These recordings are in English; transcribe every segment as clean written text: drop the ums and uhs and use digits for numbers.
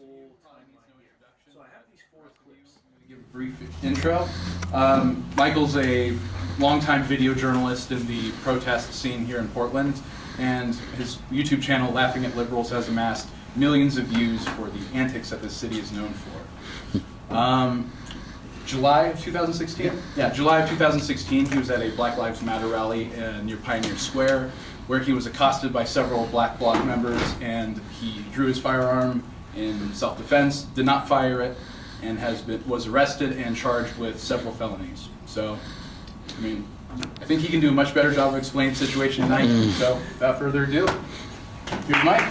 whole timeline here. So I have these 4 clips. I'm going to give a brief intro. Michael's a longtime video journalist in the protest scene here in Portland, and his YouTube channel, Laughing at Liberals, has amassed millions of views for the antics that this city is known for. July of 2016? Yeah, July of 2016, he was at a Black Lives Matter rally near Pioneer Square, where he was accosted by several Black Bloc members, and he drew his firearm in self-defense, did not fire it, and was arrested and charged with several felonies. So, I mean, I think he can do a much better job of explaining the situation tonight. So, without further ado, here's Mike.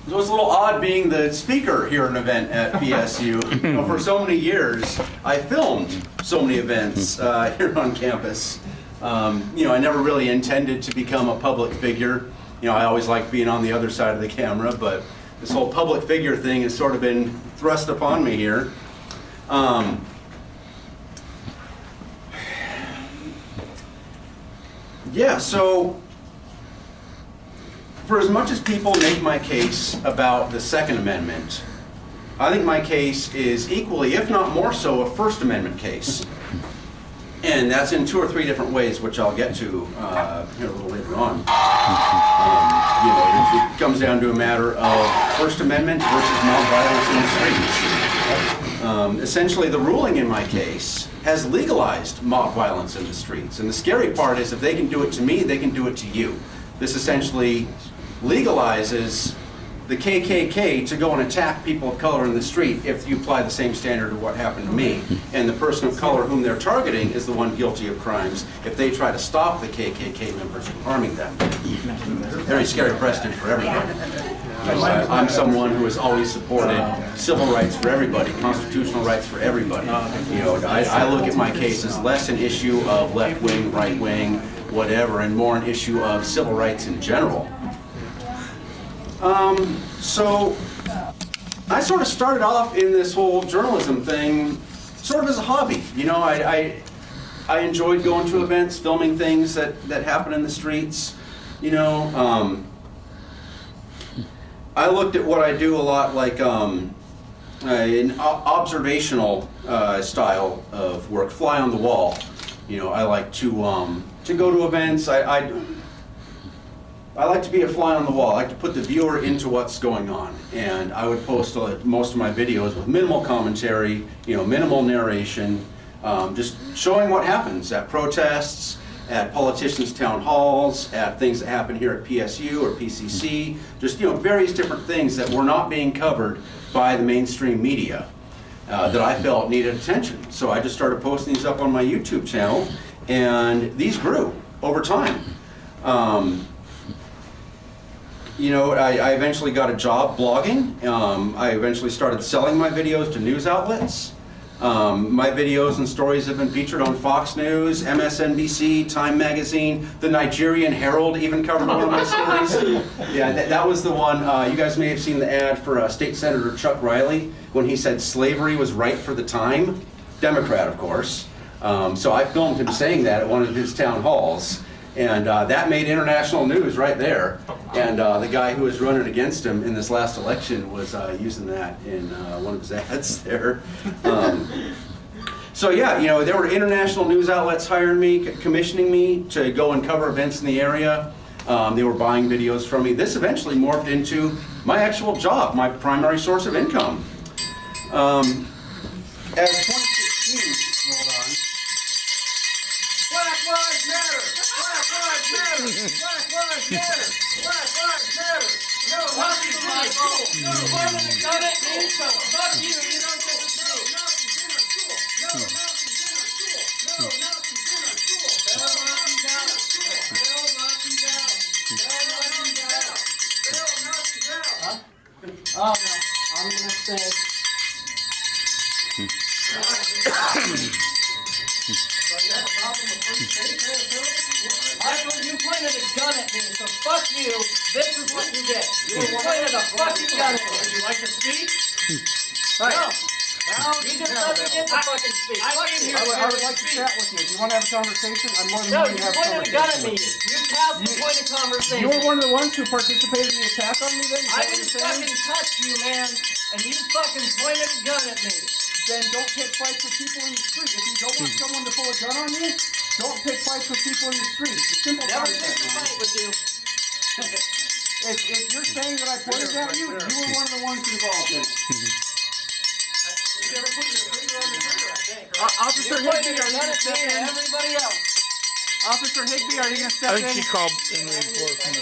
So it's a little odd being the speaker here at an event at PSU. You know, for so many years, I filmed so many events here on campus. You know, I never really intended to become a public figure. You know, I always liked being on the other side of the camera, but this whole public figure thing has sort of been thrust upon me here. Yeah, so for as much as people make my case about the Second Amendment, I think my case is equally, if not more so, a First Amendment case. And that's in 2 or 3 different ways, which I'll get to here a little later on. You know, it comes down to a matter of First Amendment versus mob violence in the streets. Essentially, the ruling in my case has legalized mob violence in the streets. And the scary part is if they can do it to me, they can do it to you. This essentially legalizes the KKK to go and attack people of color in the street if you apply the same standard to what happened to me. And the person of color whom they're targeting is the one guilty of crimes if they try to stop the KKK members from harming them. Very scary precedent for everybody. I'm someone who has always supported civil rights for everybody, constitutional rights for everybody. You know, I look at my case as less an issue of left wing, right wing, whatever, and more an issue of civil rights in general. So I sort of started off in this whole journalism thing sort of as a hobby. You know, I enjoyed going to events, filming things that happen in the streets. You know, I looked at what I do a lot like an observational style of work, fly on the wall. You know, I like to go to events. I like to be a fly on the wall. I like to put the viewer into what's going on. And I would post most of my videos with minimal commentary, you know, minimal narration, just showing what happens at protests, at politicians' town halls, at things that happen here at PSU or PCC, just, you know, various different things that were not being covered by the mainstream media that I felt needed attention. So I just started posting these up on my YouTube channel, and these grew over time. You know, I eventually got a job blogging. I eventually started selling my videos to news outlets. My videos and stories have been featured on Fox News, MSNBC, Time Magazine, the Nigerian Herald even covered one of my stories. Yeah, that was the one, you guys may have seen the ad for State Senator Chuck Riley when he said slavery was right for the time. Democrat, of course. So I filmed him saying that at one of his town halls. And that made international news right there. And the guy who was running against him in this last election was using that in one of his ads there. So yeah, you know, there were international news outlets hiring me, commissioning me to go and cover events in the area. They were buying videos from me. This eventually morphed into my actual job, my primary source of income. As 2016 rolled on, Black Lives Matter! Black Lives Matter! Black Lives Matter! Black Lives Matter! No, nothing's in our school! No, nothing's in our school! Fuck you, you don't get the school! No, nothing's in our school! No, nothing's in our school! No, nothing's in our school! They'll knock you down! They'll knock you down! They'll knock you down! They'll knock you down! Huh? Oh no, I'm gonna say... Michael, you pointed a gun at me, so fuck you. This is what you get. You pointed a fucking gun at me. Would you like to speak? Right. No. He just doesn't get to fucking speak. Fuck you. I would like to chat with you. Do you want to have a conversation? I'm more than No, willing you to have a pointed a gun at conversation. me. You passed the point of conversation. You were one of the ones who participated in the attack on me then? Is I that what didn't you're saying? fucking touch you, man. And you fucking pointed a gun at me. Then don't pick fights with people in the street. If you don't want someone to pull a gun on you, don't pick fights with people in the street. It's a simple Never concept, picked a man. fight with you. If you're saying that I pointed at you, you were one of the ones involved in it. You never put your finger on the trigger, I think. Officer You Higby, pointed are a you gun going to at step me and in? everybody else. Officer Higby, are you going to step I in? think she called in reinforcement.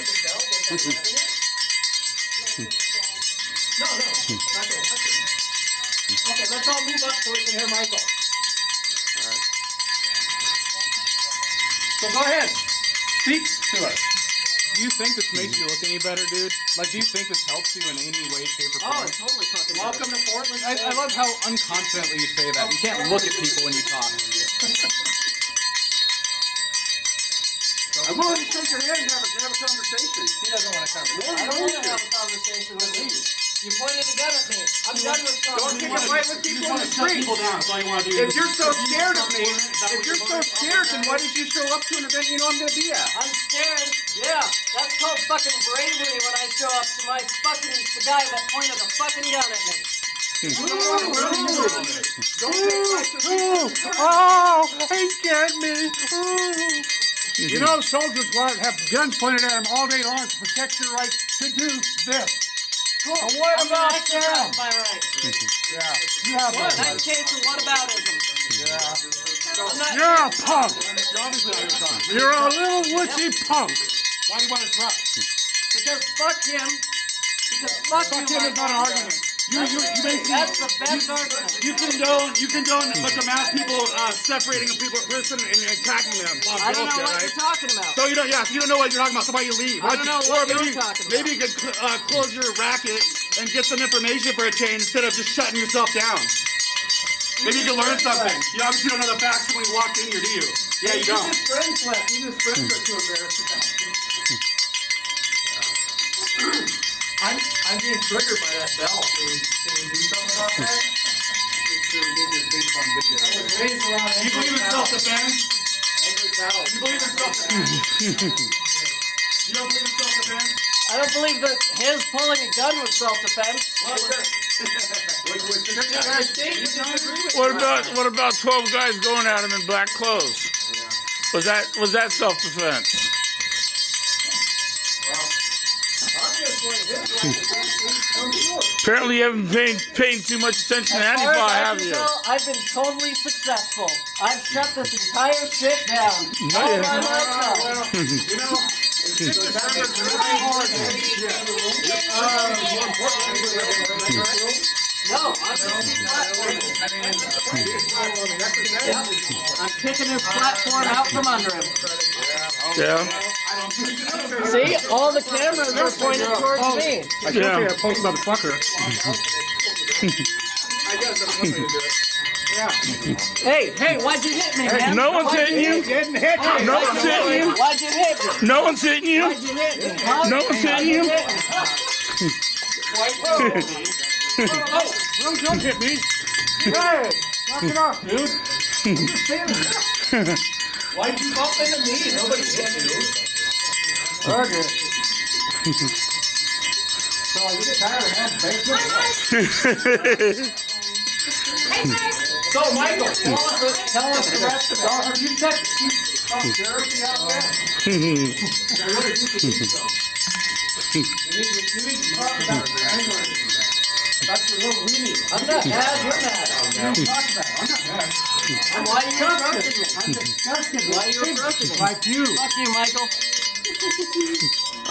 No, not gonna touch it. Okay, let's all move up so we can hear Michael. Alright. So go ahead. Speak to us. Do you think this makes you look any better, dude? Like, do you think this helps you in any way, shape, or Oh, form? it's totally fucking Welcome to Portland. I love how unconfidently you say that. You can't look at people when you talk. I'm willing to shake your hand and have a conversation. He doesn't want to conversation. I don't want to have a conversation with you. You pointed a gun at me. I'm done with Don't pick a conversation. fight with people in the street. If you're so scared of me, if you're so scared, then why did you show up to an event you know I'm going to be at? I'm scared. Yeah, that's called fucking bravery when I show up to my fucking, the guy that pointed a fucking gun at me. Don't take fights with people. Oh, he scared me. You know, soldiers want to have guns pointed at them all day long to protect your right to do this. Cool. But what I'm gonna about exercise them? my right. Yeah, you have What? those. Nice case of whataboutism. Yeah. I'm not. You're a punk. You're obviously on your side. You're a little wussy punk. Why do you want to drop? Because fuck him. Because fuck you, Fuck him is not an Michael. argument. You basically, That's the best argument. You condone a bunch of mass people separating a person and attacking them. I don't know what you're talking about. So you don't know what you're talking about. So why you leave? I don't know what Or you're talking about. maybe you could close your racket and get some information for a change instead of just shutting yourself down. Maybe you can learn something. You obviously don't know the facts when you walked in here, do you? Yeah, you don't. His friends left. Even his friends are too embarrassed to talk. I'm being triggered by that bell. Can we do something about that? Make sure we get your face on video. I was raised around Do you believe in self-defense? Angry cow. Do you believe in self-defense? You don't believe in self-defense? I don't believe that his pulling a gun was self-defense. What about 12 guys going at him in black clothes? Was that self-defense? Apparently you haven't paid too much attention to As far as Antifa, I have can you? tell, I've been totally successful. I've shut this entire shit down. No, All you by haven't. myself. You know, it's just a matter of really hard and shit. No, I'm just platforming. Yep. I'm kicking his platform out from under him. Yeah. See, all the cameras are pointed towards me. I should say a punk motherfucker. I guess that's one way to do it. Hey, why'd you hit me, man? No one's Why'd hitting you. Didn't hit Hey, you. No why'd one's you hitting hit me? you. Why'd you hit me? No one's hitting you. Why'd you hit me? Huh? No one's hitting you. Don't hit me. Hey, knock it off, dude. I'm just standing there. Why'd you bump into me? Nobody hit you. Okay. So you get tired of having bacon? So, Michael, Tell us the rest of it. Have you checked some therapy out there? You need to talk about your anger. That's your little weenie. I'm not mad, you're mad. You talk about it. I'm not mad. And why are you approaching me? I'm disgusted Why are with you pigs approaching me? like you. Fuck you, Michael.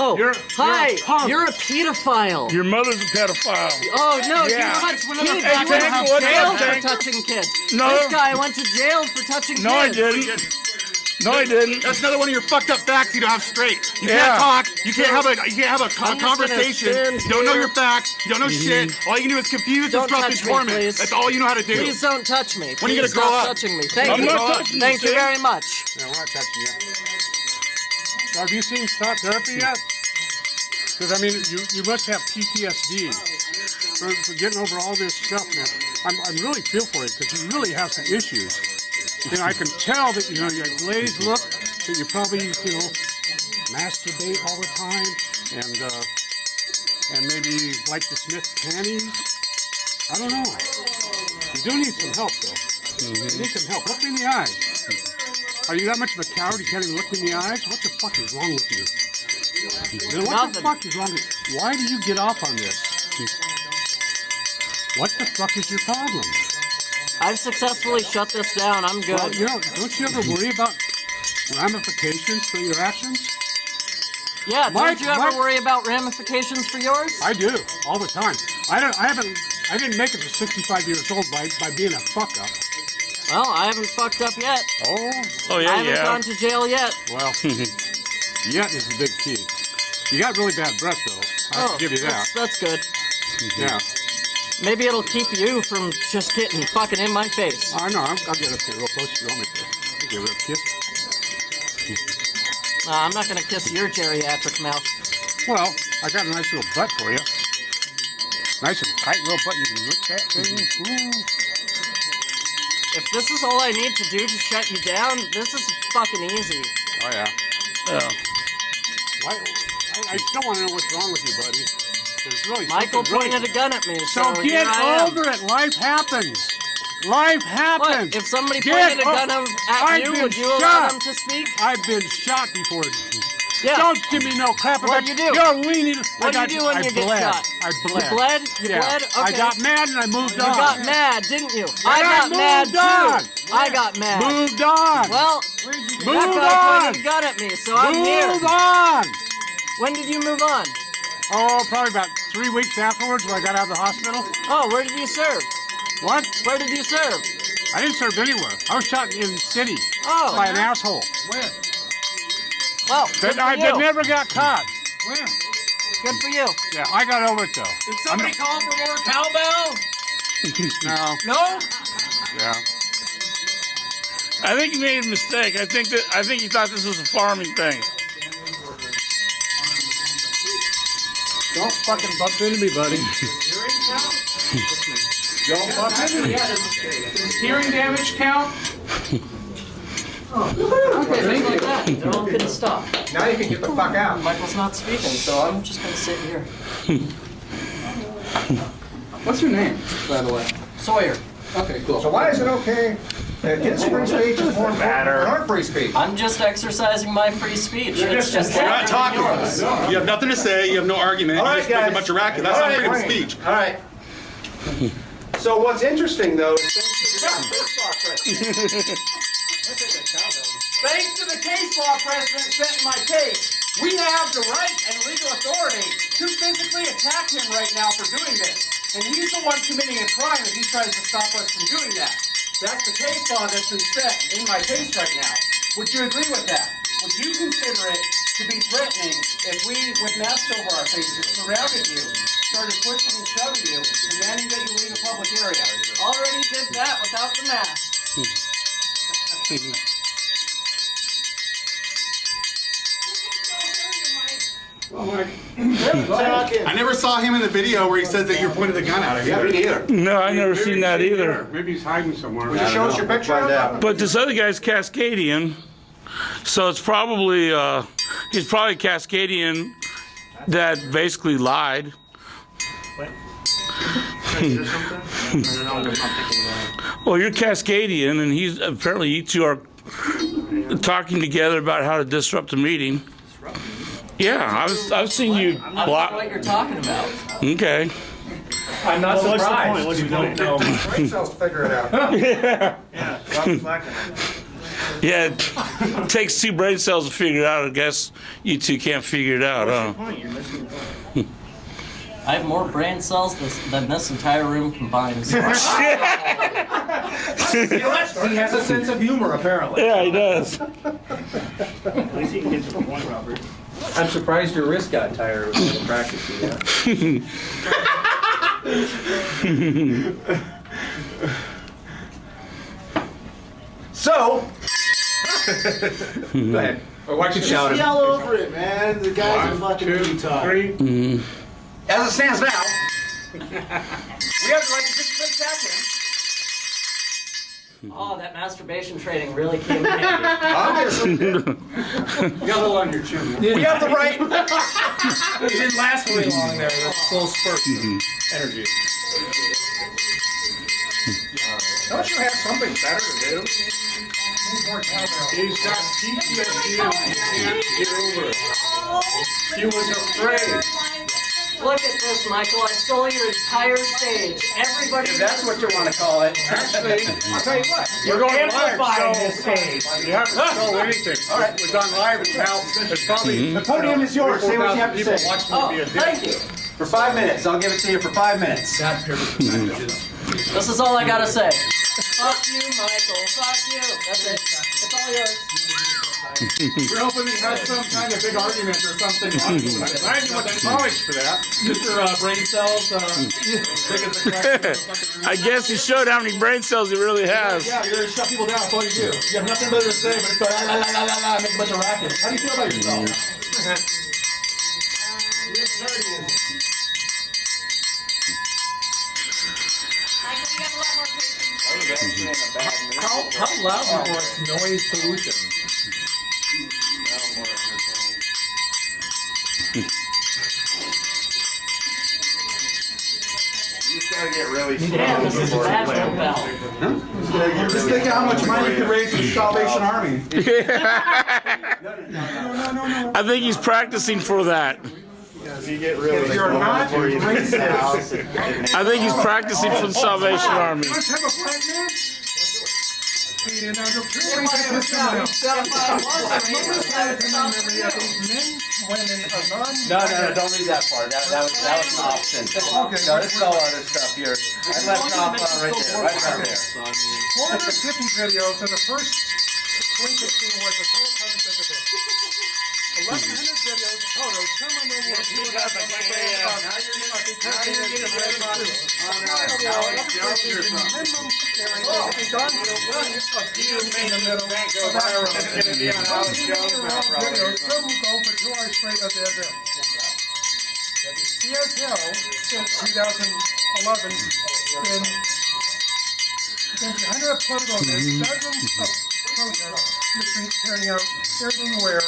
Oh, You're hi, a punk. you're a pedophile. Your mother's a pedophile. Oh, no, Yeah. you went to Hey, jail Tank, for what's up, Tank? touching kids. No. This guy went to jail for touching kids. No, I didn't. No, I didn't. That's another one of your fucked up facts you don't have straight. You Yeah. can't talk. You can't have a I'm just conversation. gonna stand You don't know here. your facts. You don't know shit. All you can do is confuse, Don't disrupt, and touch me, torment. please. That's all you know how to do. Please don't touch me. When are you Please gonna grow stop up? touching me. Thank I'm you. not touching you, Thank you see? very much. No, we're not touching you. Have you seen Stop Therapy yet? Because, I mean, you must have PTSD for getting over all this stuff now. I really feel for you because you really have some issues. You know, I can tell that, you know, you have glazed look, that you probably, you know, masturbate all the time and maybe like the Smith panties. I don't know. You do need some help, though. You need some help. Look me in the eyes. Are you that much of a coward you can't even look me in the eyes? What the fuck is wrong with you? You know, what the fuck is wrong with you? Why do you get off on this? What the fuck is your problem? I've successfully shut this down. I'm good. Well, you know, don't you ever worry about ramifications for your actions? Yeah, Mike, don't you ever worry about ramifications for yours? I do, all the time. I didn't make it to 65 years old by being a fuck up. Well, I haven't fucked up yet. Oh, I yeah, haven't gone to jail yet. Well, yet is the big key. You got really bad breath, though. I have to give you that. That's good. Yeah. Maybe it'll keep you from just getting fucking in my face. I know. I'll get up here real close. You want me to? I'll give her a kiss. I'm not gonna kiss your geriatric mouth. Well, I got a nice little butt for you. Nice and tight little butt. You can lick that thing. Ooh. If this is all I need to do to shut you down, this is fucking easy. Oh, yeah. Yeah. I still want to know what's wrong with you, buddy. There's really Michael something pointed a gun at me, So so get here I am. over it. Life happens. Life happens. What? If somebody Get pointed a gun o- at I've you, been would you allow shot. them to speak? I've been shot before. Yeah. Don't give me no crap about What'd you do? You're leaning. What do you do when I you get bled. shot? I bled. You bled? You Yeah. bled? Okay. I got mad and I moved You on. got mad, didn't you? I got mad moved on. too. I got mad. Moved on. Well, Move that guy on. pointed a gun at me, so I'm here. Move on. When did you move on? Oh, probably about 3 weeks afterwards when I got out of the hospital. Oh, where did you serve? What? Where did you serve? I didn't serve anywhere. I was shot in the city Oh. by an asshole. When? Well, good for That you. never got caught. When? Good for you. Yeah, I got over it though. Did somebody call for more cowbell? No. No? Yeah. I think you made a mistake. I think you thought this was a farming thing. Don't fucking bump into me, buddy. Don't bump into me. Does hearing damage count? Okay, things like that. They're all couldn't stop. Now you can get the fuck out. Michael's not speaking, so I'm just gonna sit here. What's your name, by the way? Sawyer. Okay, cool. So why is it okay that his free speech is more important than our free speech? I'm just exercising my free speech. It's just You're that not talking. yours. You have nothing to say. You have no argument. All You're right, just making a guys. bunch of racket. That's All not right, freedom of fine. speech. All right. So what's interesting, though, is thanks to the case law precedent set in my case, we have the right and legal authority to physically attack him right now for doing this. And he's the one committing a crime if he tries to stop us from doing that. That's the case law that's been set in my case right now. Would you agree with that? Would you consider it to be threatening if we, with masks over our faces, surrounded you, started pushing and shoving you, demanding that you leave a public area? Already did that without the mask. I never saw him in the video where he says that you're pointing the gun at him. Yeah, me neither. No, I never seen that either. Maybe he's hiding somewhere. Will you show us your picture? Find out. But this other guy's Cascadian, so it's probably he's probably Cascadian that basically lied. Well, you're Cascadian, and he's apparently you two are talking together about how to disrupt the meeting. Yeah, I've seen you I don't know block. what you're talking about. Okay. I'm not surprised. Brain cells figure it out. Yeah, it takes 2 brain cells to figure it out. I guess you two can't figure it out, huh? I have more brain cells than this entire room combined. So He has a sense of humor, apparently. Yeah, he does. At least you can get to the point, Robert. I'm surprised your wrist got tired with all the practice you So, go ahead. Or why don't you shout Just him? yell over it, man. The guy's a fucking retard. As it stands now, We have the right to participate back in. Oh, that masturbation training really came in handy. Obviously. You got a little on your chin. We have the right. It didn't last very long there. It was a slow spurt of energy. Don't you have something better to do? He's got PTSD and he can't get over it. He was afraid. Look at this, Michael. I stole your entire stage. Everybody. If that's what you want to call it. Actually, I'll tell you what. we're going live, amplifying so this stage. you haven't shown anything. All right, we've done live, and now it's probably The podium is yours. Say what you have to people say. watching Oh, me be a dick. thank you. For 5 minutes. I'll give it to you for 5 minutes. This is all I gotta say. Fuck you, Michael. Fuck you. That's it. It's all yours. We're hoping he has some kind of big argument or something. I didn't want to college for that. Mr. Brain Cells, big as the crack. I guess he showed how many brain cells he really has. Yeah, you're gonna shut people down. That's all you do. You have nothing better to say, but it's go la la la la la la, make a bunch of racket. How do you feel about yourself? How loud before it's noise pollution? You just gotta get really Damn, this is a bad bell. Just think of how much money you could raise for the Salvation Army. I think he's practicing for that. You get really If you're not racist, I think he's practicing for the Salvation Army. let's have a black man. Feed in under If I was a racist, I would stop you. No, don't read that part. That was an option. Okay. No, this is all other stuff here. I left off right there, right around there. 450 videos, and the first 2016 was the total concept of it. 1,100 videos total. Some of them were people that were some will go for 2 hours straight of their event. CSL, since 2011, been against 100 political events, dozens of protests, retreats carrying out everything where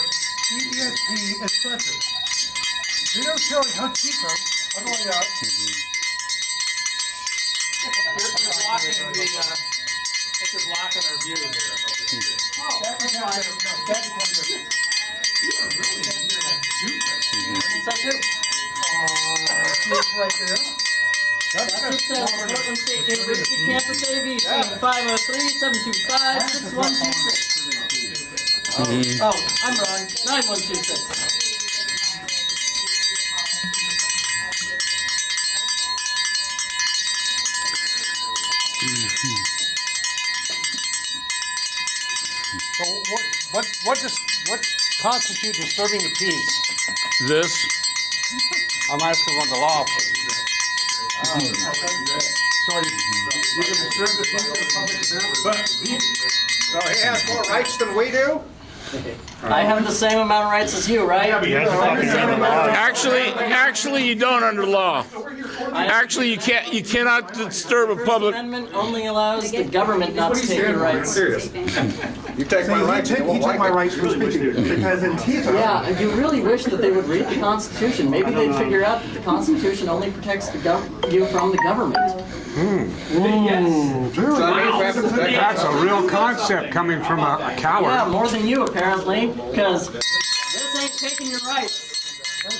ESP is present. Video showing Antifa on the way up. You're blocking our view here. Right there. That's what says Portland State University Campus AV, 503-725-6126. Oh, I'm wrong. 9126. So what constitutes disturbing the peace? This. I'm asking on the law. So you can disturb the peace of the public assembly? So he has more rights than we do? I have the same amount of rights as you, right? Actually, you don't under law. Actually, you cannot disturb a First public. Amendment only allows the government not to take your rights. You take my rights, you won't like my it. rights for speaking. Because Antifa. Yeah, you really wish that they would read the Constitution. Maybe they'd figure out that the Constitution only protects you from the government. That's a real concept coming from a Yeah, coward. more than you apparently, because this ain't taking your rights. It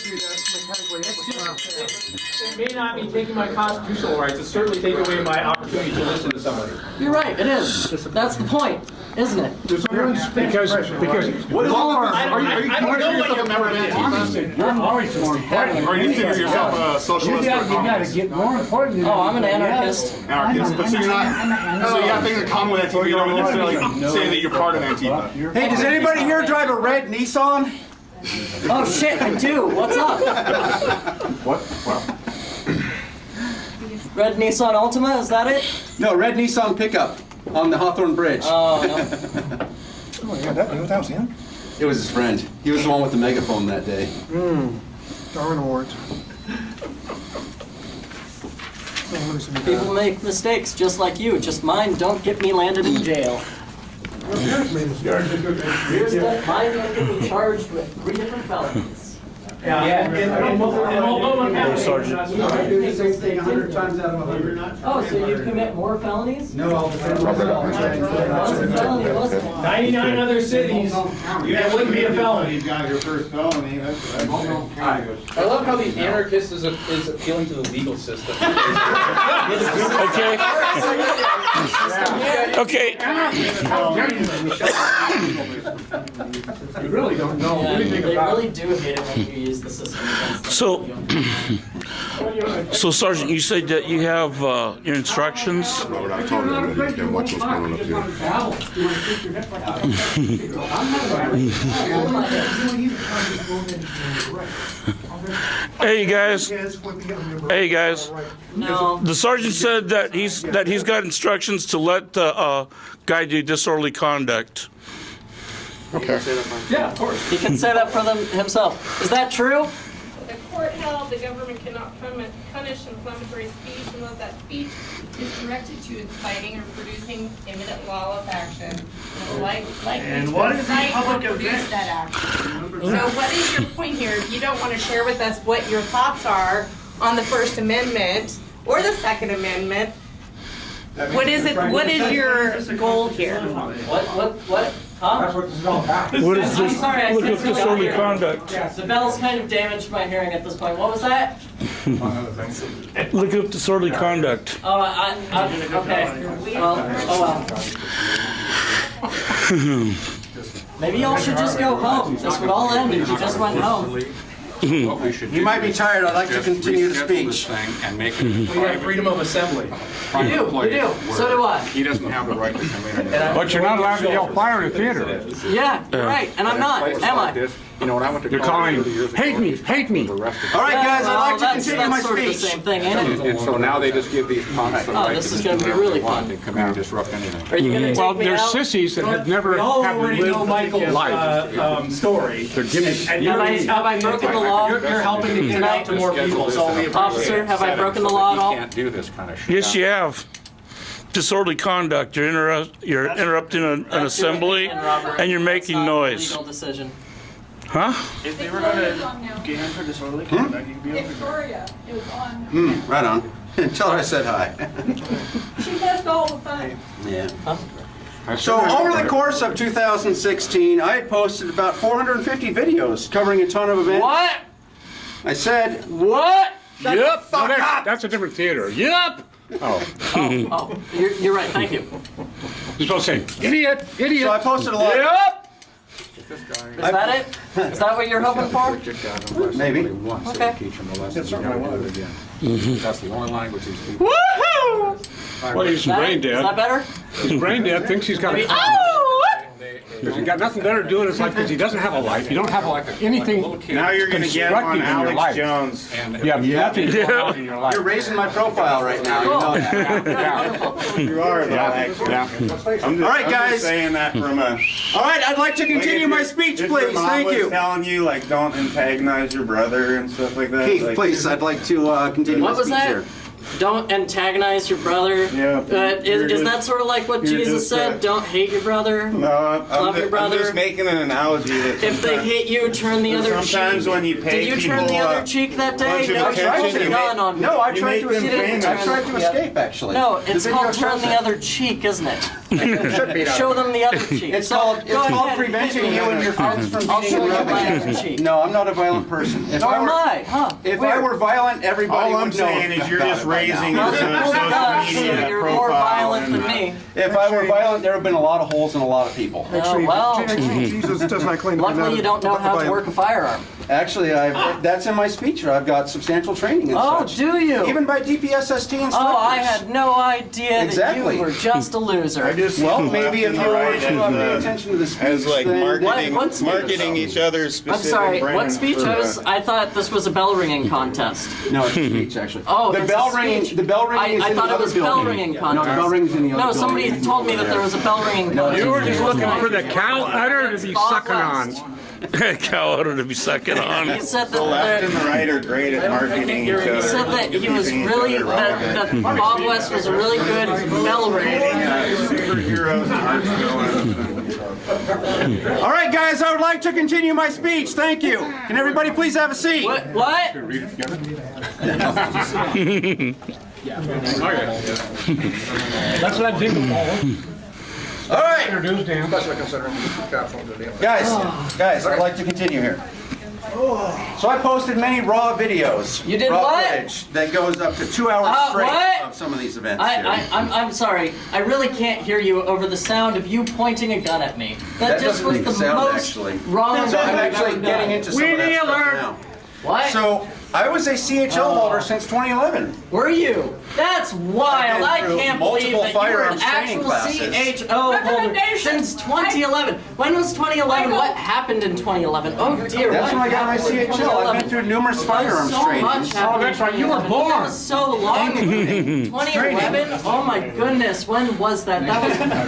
may not be taking my constitutional rights, it's certainly taking away my opportunity to listen to somebody. You're right, it is. That's the point, isn't it? Because What is all of this? I don't know what you're Are you considering yourself a socialist or a communist? Oh, I'm an anarchist. Anarchist, but so you're not. So you have things in common with Antifa. You don't necessarily say that you're part of Antifa. Hey, does anybody here drive a red Nissan? Oh shit, I do. What's up? Red Nissan Altima, is that it? No, red Nissan pickup on the Hawthorne Bridge. Oh, no. Oh, yeah, that was him. It was his friend. He was the one with the megaphone that day. Darwin Awards. People make mistakes just like you. Just mine don't get me landed in jail. Yours don't, mine don't get me charged with 3 different felonies. Yeah. Sergeant. I do the same thing 100 times out of 100. Oh, so you commit more felonies? No, I'll defend myself. What's a felony, wasn't it? 99 other cities, that wouldn't be a felony. You got your first felony, that's I love how the anarchist is appealing to the legal system. Okay. You really don't know Yeah, anything they about really do hate it when you use the system against them. So Sergeant, you said that you have your instructions. Robert, I told you already. You watch what's going on up Hey guys. Hey guys. No. The sergeant said that he's got instructions to let the guy do disorderly conduct. Yeah, of course. He can say that for them himself. Is that true? The court held the government cannot punish inflammatory speech unless that speech is directed to inciting or producing imminent lawless action. And what is a public event? That action. So what is your point here? If you don't want to share with us what your thoughts are on the First Amendment or the Second Amendment, what is it? What is your goal here? What? Huh? what this is all about. What is I'm this? sorry, I Look said at something disorderly here. conduct. The bell's kind of damaged my hearing at this point. What was that? Look up disorderly conduct. Oh, okay. Well, well. Maybe y'all should just go home. This would all end if you just went home. You might be tired, I'd like to continue the speech. We have freedom of assembly. You do. So do I. He doesn't have the right to come in and... But you're not allowed to yell fire in a theater. Yeah, you're right. And I'm not, am I? You know, when I went to You're college calling, 30 years ago, hate me, hate me. All right, guys, I'd like to continue my That's sort of the speech. same thing, ain't it? and so now they just give these punks the Oh, right this to is do gonna be whatever really they want fun. and come in and disrupt anything. Are you gonna take Well, me they're out? sissies that have never We all have already know lived Michael's life. story. They're giving. And Have I broken the law? You're helping to get it out to more people, so we appreciate Officer, it. have I broken the law at all? You can't do this kind of shit. Yes, you have. Disorderly conduct. You're interrupting an assembly, and you're making noise. Legal decision. Huh? If they were going to get for disorderly conduct, you'd be able to. Victoria, it was on. Right on. Tell her I said hi. She left all the fun. Yeah. So over the course of 2016, I had posted about 450 videos covering a ton of events. What? I said, What? Yep. No, that's a different theater. Yep. Oh. Oh, you're right. Thank you. You're supposed to say, idiot, idiot. so I posted a lot. Yep. Is that it? Is that what you're hoping for? Maybe. Okay. Teach them a lesson. You never do it again. That's the only language these people. Woohoo! Well, he's brain Is that dead. better? He's brain dead, thinks he's got a... Because he's got nothing better to do in his life because he doesn't have a life. You don't have anything Now you're going to get him on constructive in your Alex life. Jones. You have nothing going on in your life. You're raising my profile right now. You know that. You are, though, actually. Yeah. I'm just, All right, I'm guys. just saying that from a... All right, I'd like to continue my speech, please. Thank If your mom was you. telling you, like, don't antagonize your brother and stuff like that. Keith, like, please, I'd like to continue What my was speech that? here. Don't antagonize your brother. Yeah, you're Is that just- sort of like what you're Jesus just, said? Don't hate your brother. No, Love your I'm brother. just making an analogy that If they hate you, turn the other cheek. sometimes when you pay Did you turn the people other a cheek that day? bunch of No, attention, you you a gun on me. No, I You tried make to them escape. famous. I tried to escape, actually. No, The it's video called turn shows the that. other cheek, isn't it? Should be. Show them the other cheek. It's So, called go ahead, preventing hit me. you and your friends from I'll beating show and you rubbing my you. other cheek. No, I'm not a violent person. If Nor I am were, I, huh? if I Weird. were violent, everybody all I'm would know saying is you're about just it by now. raising Well, your then social prove that, so media you're more profile. violent than me. If I were violent, there would have been a lot of holes in a lot of people. Oh, well, Jesus does not claim to be luckily you don't know how to work a firearm. Actually, that's in my speech. I've got substantial training and Oh, such. do you? Even by DPSST instructors. Oh, I had no idea that Exactly. you were just a loser. I just Well, maybe if you were right to pay attention to the speech, as like then- marketing, What speech? marketing each other's I'm specific sorry, brand what speech? for, I thought this was a bell ringing contest. No, it's a speech, actually. Oh, the it's bell a ringing. speech. The bell ringing is I in thought the it other was building. bell ringing No, contest. the bell ringing's in the other No, building. somebody told me that there was a bell ringing contest. You were just looking for the cow udder to be sucking on. Cow udder to be sucking on. He said The left that. and the right are great at marketing each other. He said that he was really that Bob West was a really good bell ringer. Superheroes and art villains. All right, guys, I would like to continue my speech. Thank you. Can everybody please have a seat? What? What? Let's let Dingle fall. All right, Introduce Dan. guys, I'd like to continue here. So I posted many raw videos. You did raw what? footage that goes up to 2 hours straight what? of some of these events here. I'm sorry. I really can't hear you over the sound of you pointing a gun at me. That just doesn't was make the sound, most actually. wrong So I'm thing I've actually ever getting done. into some of that stuff now. What? So I was a CHL holder since 2011. Were you? That's wild. I I've been through can't believe multiple that you were an firearms training actual classes. CHO holder since 2011. When was 2011? What happened in 2011? Oh dear. That's when I got my CHL. I've been through numerous firearms so training. much happened. that's right, you were born. That was so long ago. 2011? Oh my goodness. When was that?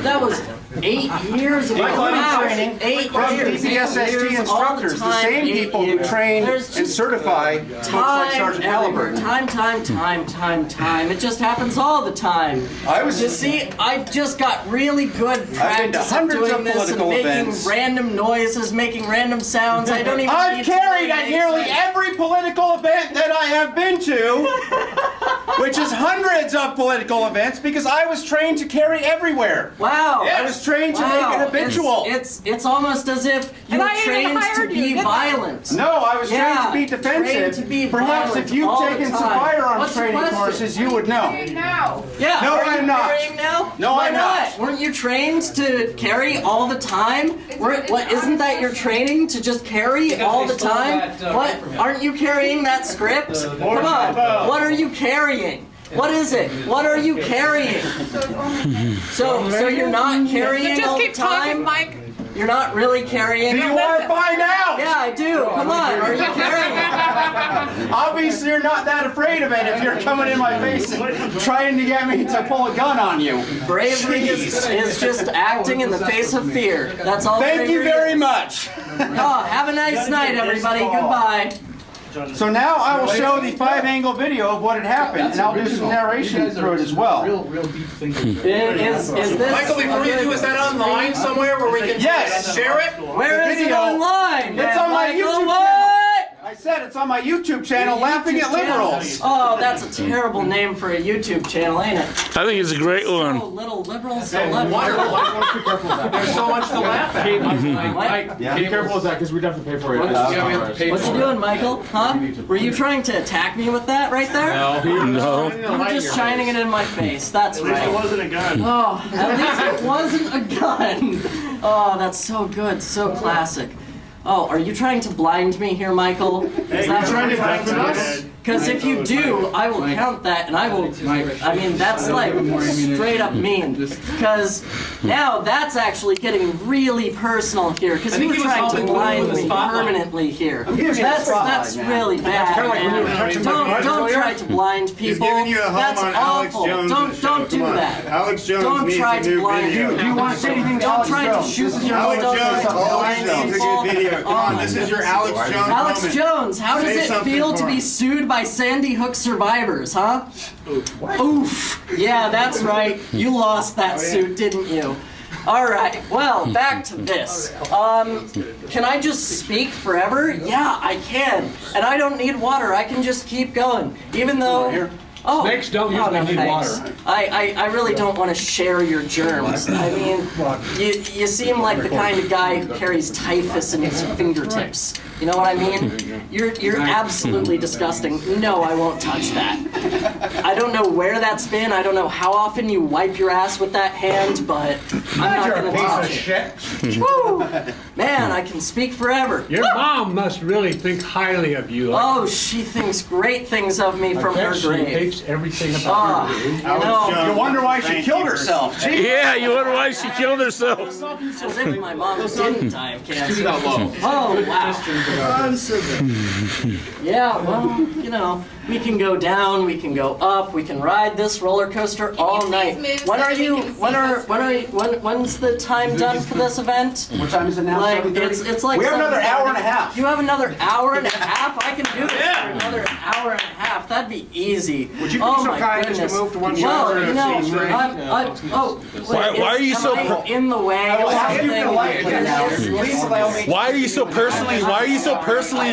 That was 8 years ago. Michael, I'm Wow. training 8 from years. DPSST instructors, the time, same 8 people who years. train There's and just certify folks like Sergeant Halliburton. Time. It just happens all the time. You see, I've just got really good I've been to practice at hundreds doing of this and political making events. random noises, making random sounds. I don't even I've need to carried really at make nearly sense. every political event that I have been to, which is hundreds of political events, because I was trained to carry everywhere. Wow. I was trained to make it habitual. It's almost as if you And were I even trained to hired you, be didn't I? violent. No, I was trained to be Yeah, defensive. trained to be Perhaps violent if you've all the taken some time. firearms What's your training question? courses, you would know. Yeah. No, are I'm you not. carrying now? No, Why I'm not. Weren't you trained to carry all the time? Isn't that your training to just carry all the time? What? Aren't you carrying that script? Come on. What are you carrying? What is it? What are you carrying? So you're not carrying Just all the keep talking, time? Mike. You're not really carrying. Do you want to find out? Yeah, I do. Come on. Are you carrying? Obviously, you're not that afraid of it if you're coming in my face and trying to get me to pull a gun on you. Bravery is just acting in the face of fear. That's all. Thank you bravery very is. much. Oh, have a nice night, everybody. Goodbye. So now I will show the 5-angle video of what had happened, and I'll do some narration through it as well. Real deep thinking. Is this? Michael, before you do, is that online somewhere where we can Yes. share it? Where is it video. online? It's on my Michael? YouTube What? channel. I said it's on my YouTube channel, Laughing at Liberals. Oh, that's a terrible name for a YouTube channel, ain't it? I think it's a great So one. little liberals, so left. There's so much to laugh at. What? Yeah. Be careful with that, because we'd have to pay for it. Yeah, we have to pay What for you it. doing, Michael? Huh? Were you trying to attack me with that right there? No. You were just shining it in my face. That's right. wasn't a gun. Oh, at least it wasn't a gun. Oh, that's so good, so classic. Oh, are you trying to blind me here, Michael? Is that trying to what you're deafen us? Because if you do, I will count that, and I will. I mean, that's like straight up mean. Because now that's actually getting really personal here. Because you were trying to blind me permanently here. That's really bad. Man. Don't try to blind He's people. giving you a home That's on Alex awful. Jones' Don't show. do Come on. that. Alex Jones Don't needs try a to new blind video. people. Do you want to say anything to Don't Alex try to Jones? shoot This is your your Alex don't Jones try to always blind needs a people. good video. Come on, Oh, this is your Alex Jones Alex moment. Jones, how does Say it something feel for to be him. sued by Sandy Hook survivors, huh? Oof. Yeah, that's right. You lost that suit, didn't you? All right. Well, back to this. Can I just speak forever? Yeah, I can. And I don't need water. I can just keep going, even though. Oh, Snakes don't usually no, need thanks. water. I really don't want to share your germs. I mean, you seem like the kind of guy who carries typhus in his fingertips. You know what I mean? You're absolutely disgusting. No, I won't touch that. I don't know where that's been. I don't know how often you wipe your ass with that hand, but I'm not gonna touch it. Woo! Man, I can speak forever. Your mom must really think highly of you. Oh, she thinks great things of me from her She grave. hates everything about Oh, you. you know, You wonder why she Thank killed you. herself. Gee. Yeah, you wonder why she killed herself. as if my mom didn't die of cancer. Oh, wow. Yeah, well, you know, We can go down, we can go up, we can ride this roller coaster all please night. move When so are that we you? can see When's the time done for this event? What time is it now? Like 7:30? it's like We have another 7:30. hour and a half. You have another hour and a half? I can do this for another hour and a half. That'd be easy. Would you be oh so my kind as to goodness. move to one Well, side you and know, see straight? Why are you so in the way? I will or have you something? to like it. Please, by all means. Why are you so personally